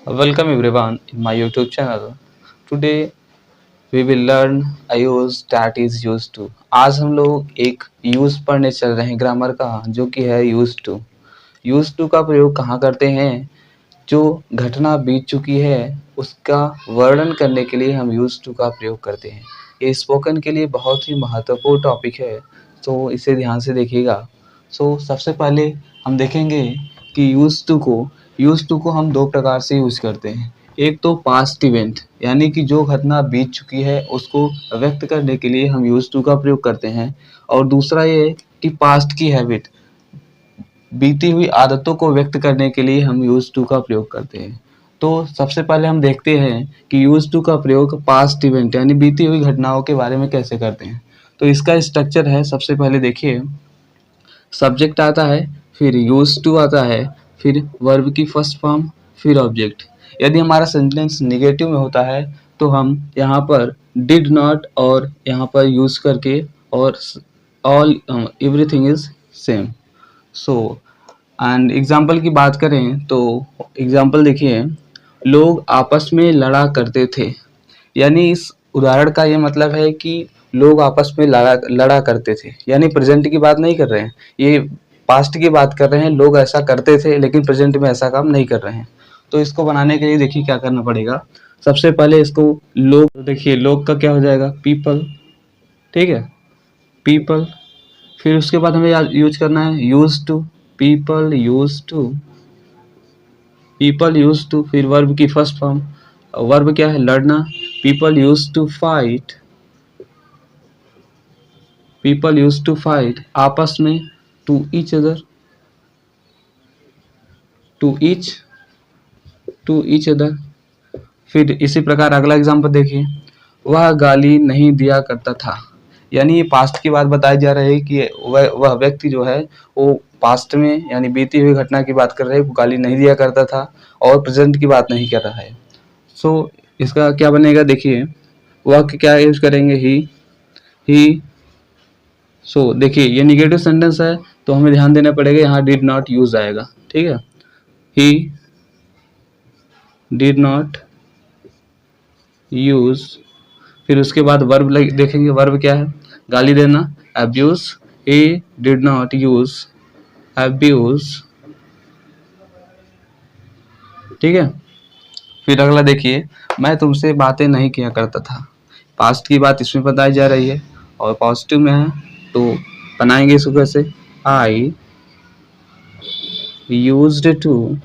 Welcome everyone in my YouTube channel. Today we will learn a use that is used to. आज हम लोग एक use पढ़ने चल रहे हैं ग्रामर का जो कि है यूज टू। यूज टू का प्रयोग कहाँ करते हैं? जो घटना बीत चुकी है उसका वर्णन करने के लिए हम यूज टू का प्रयोग करते हैं। ये स्पोकन के लिए बहुत ही महत्वपूर्ण टॉपिक है, तो इसे ध्यान से देखिएगा। सबसे पहले हम देखेंगे कि यूज टू को हम दो प्रकार से यूज करते हैं। एक तो पास्ट इवेंट यानी कि जो घटना बीत चुकी है उसको व्यक्त करने के लिए हम यूज टू का प्रयोग करते हैं, और दूसरा ये कि पास्ट की हैबिट, बीती हुई आदतों को व्यक्त करने के लिए हम यूज टू का प्रयोग करते हैं। तो सबसे पहले हम देखते हैं कि यूज टू का प्रयोग पास्ट इवेंट यानी बीती हुई घटनाओं के बारे में कैसे करते हैं। तो इसका स्ट्रक्चर है, सबसे पहले देखिए, सब्जेक्ट आता है, फिर यूज टू आता है, फिर वर्ब की फर्स्ट फॉर्म, फिर ऑब्जेक्ट। यदि हमारा सेंटेंस निगेटिव में होता है तो हम यहाँ पर डिड नॉट और यहाँ पर यूज करके और all everything is same. And example की बात करें तो एग्जाम्पल देखिए, लोग आपस में लड़ा करते थे। यानी इस उदाहरण का ये मतलब है कि लोग आपस में लड़ा करते थे, यानी प्रेजेंट की बात नहीं कर रहे हैं, ये पास्ट की बात कर रहे हैं। लोग ऐसा करते थे लेकिन प्रेजेंट में ऐसा काम नहीं कर रहे हैं। तो इसको बनाने के लिए देखिए क्या करना पड़ेगा। सबसे पहले इसको लोग, देखिए लोग का क्या हो जाएगा, पीपल, ठीक है, पीपल। फिर उसके बाद हमें यूज करना है used to, people used to, people used to. फिर वर्ब की फर्स्ट फॉर्म, वर्ब क्या है, लड़ना, people used to fight, people used to fight आपस में, to each other, to each other. फिर इसी प्रकार अगला एग्जाम्पल देखिए, वह गाली नहीं दिया करता था। यानी ये पास्ट की बात बताई जा रही है कि वह व्यक्ति जो है वो पास्ट में यानी बीती हुई घटना की बात कर रहे हैं, वो गाली नहीं दिया करता था और प्रेजेंट की बात नहीं कर रहा है। इसका क्या बनेगा, देखिए वह क्या यूज करेंगे, ही। देखिए ये निगेटिव सेंटेंस है तो हमें ध्यान देना पड़ेगा, यहाँ डिड नॉट यूज आएगा, ठीक है, ही डिड नॉट यूज। फिर उसके बाद वर्ब देखेंगे, वर्ब क्या है, गाली देना, abuse, he did not use abuse, ठीक है। फिर अगला देखिए, मैं तुमसे बातें नहीं किया करता था। पास्ट की बात इसमें बताई जा रही है और पॉजिटिव में है, तो बनाएंगे इसको कैसे, I used to,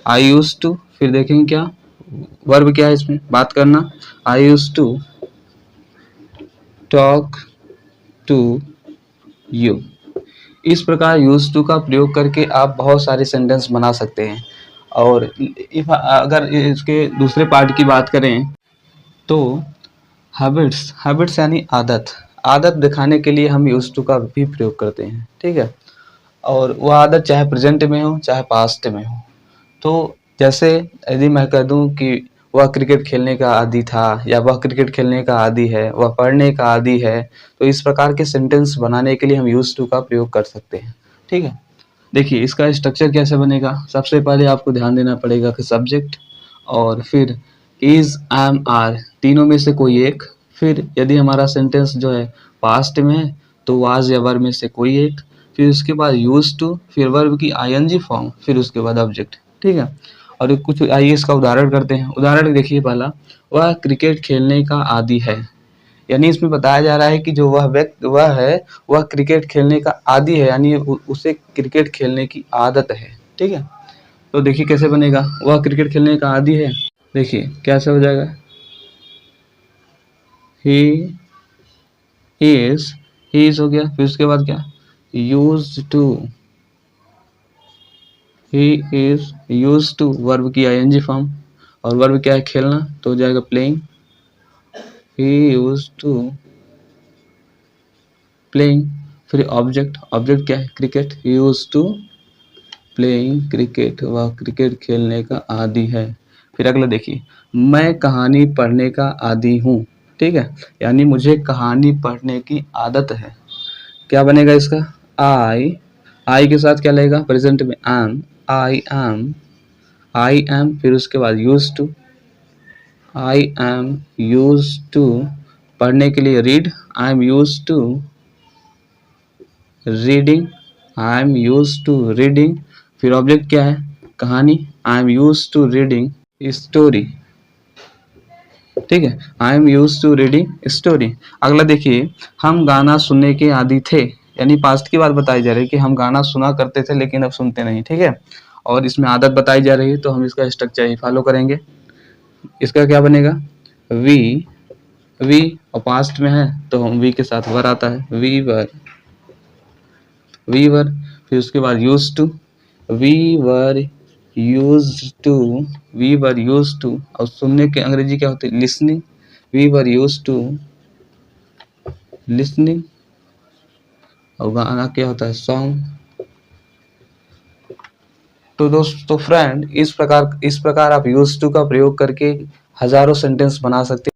I used to. फिर देखेंगे क्या, वर्ब क्या है इसमें, बात करना, I used to talk to you. इस प्रकार यूज टू का प्रयोग करके आप बहुत सारे सेंटेंस बना सकते हैं। और अगर इसके दूसरे पार्ट की बात करें तो हैबिट्स यानी आदत दिखाने के लिए हम यूज टू का भी प्रयोग करते हैं, ठीक है। और वह आदत चाहे प्रेजेंट में हो चाहे पास्ट में हो। तो जैसे यदि मैं कह दूं कि वह क्रिकेट खेलने का आदी था, या वह क्रिकेट खेलने का आदी है, वह पढ़ने का आदी है, तो इस प्रकार के सेंटेंस बनाने के लिए हम यूज टू का प्रयोग कर सकते हैं, ठीक है। देखिए इसका स्ट्रक्चर कैसे बनेगा, सबसे पहले आपको ध्यान देना पड़ेगा कि सब्जेक्ट, और फिर इज, एम, आर, तीनों में से कोई एक। फिर यदि हमारा सेंटेंस जो है पास्ट में है तो वाज या वर में से कोई एक। फिर उसके बाद यूज टू, फिर वर्ब की आईएनजी फॉर्म, फिर उसके बाद ऑब्जेक्ट, ठीक है। और कुछ आइए इसका उदाहरण करते हैं। उदाहरण देखिए पहला, वह क्रिकेट खेलने का आदी है। यानी इसमें बताया जा रहा है कि जो वह व्यक्ति वह है वह क्रिकेट खेलने का आदी है, यानी उसे क्रिकेट खेलने की आदत है, ठीक है। तो देखिए कैसे बनेगा, वह क्रिकेट खेलने का आदी है, देखिए कैसे हो जाएगा, ही इज हो गया। फिर उसके बाद क्या, use to, he is use to, verb की आईएनजी फॉर्म, और वर्ब क्या है, खेलना, तो हो जाएगा playing, he use to playing. फिर ऑब्जेक्ट क्या है, cricket, he use to playing cricket, वह क्रिकेट खेलने का आदी है। फिर अगला देखिए, मैं कहानी पढ़ने का आदी हूँ, ठीक है, यानी मुझे कहानी पढ़ने की आदत है। क्या बनेगा इसका, आई के साथ क्या लगेगा, प्रेजेंट में am, I am I am, फिर उसके बाद use to, I am use to पढ़ने के लिए read, I am use to reading, I am use to reading, फिर ऑब्जेक्ट क्या है, कहानी, I am use to reading story, ठीक है, I am use to reading story. अगला देखिए, हम गाना सुनने के आदी थे, यानी पास्ट की बात बताई जा रही है कि हम गाना सुना करते थे लेकिन अब सुनते नहीं, ठीक है, और इसमें आदत बताई जा रही है तो हम इसका स्ट्रक्चर ही फॉलो करेंगे। इसका क्या बनेगा, वी और पास्ट में है तो हम वी के साथ वर आता है, वी वर, फिर उसके बाद use to, we were use to, we were use to, और सुनने के अंग्रेजी क्या होती है, listening, we were use to listening, और गाना क्या होता है, सॉन्ग। तो दोस्तों फ्रेंड, इस प्रकार आप यूज टू का प्रयोग करके हजारों सेंटेंस बना सकते हैं।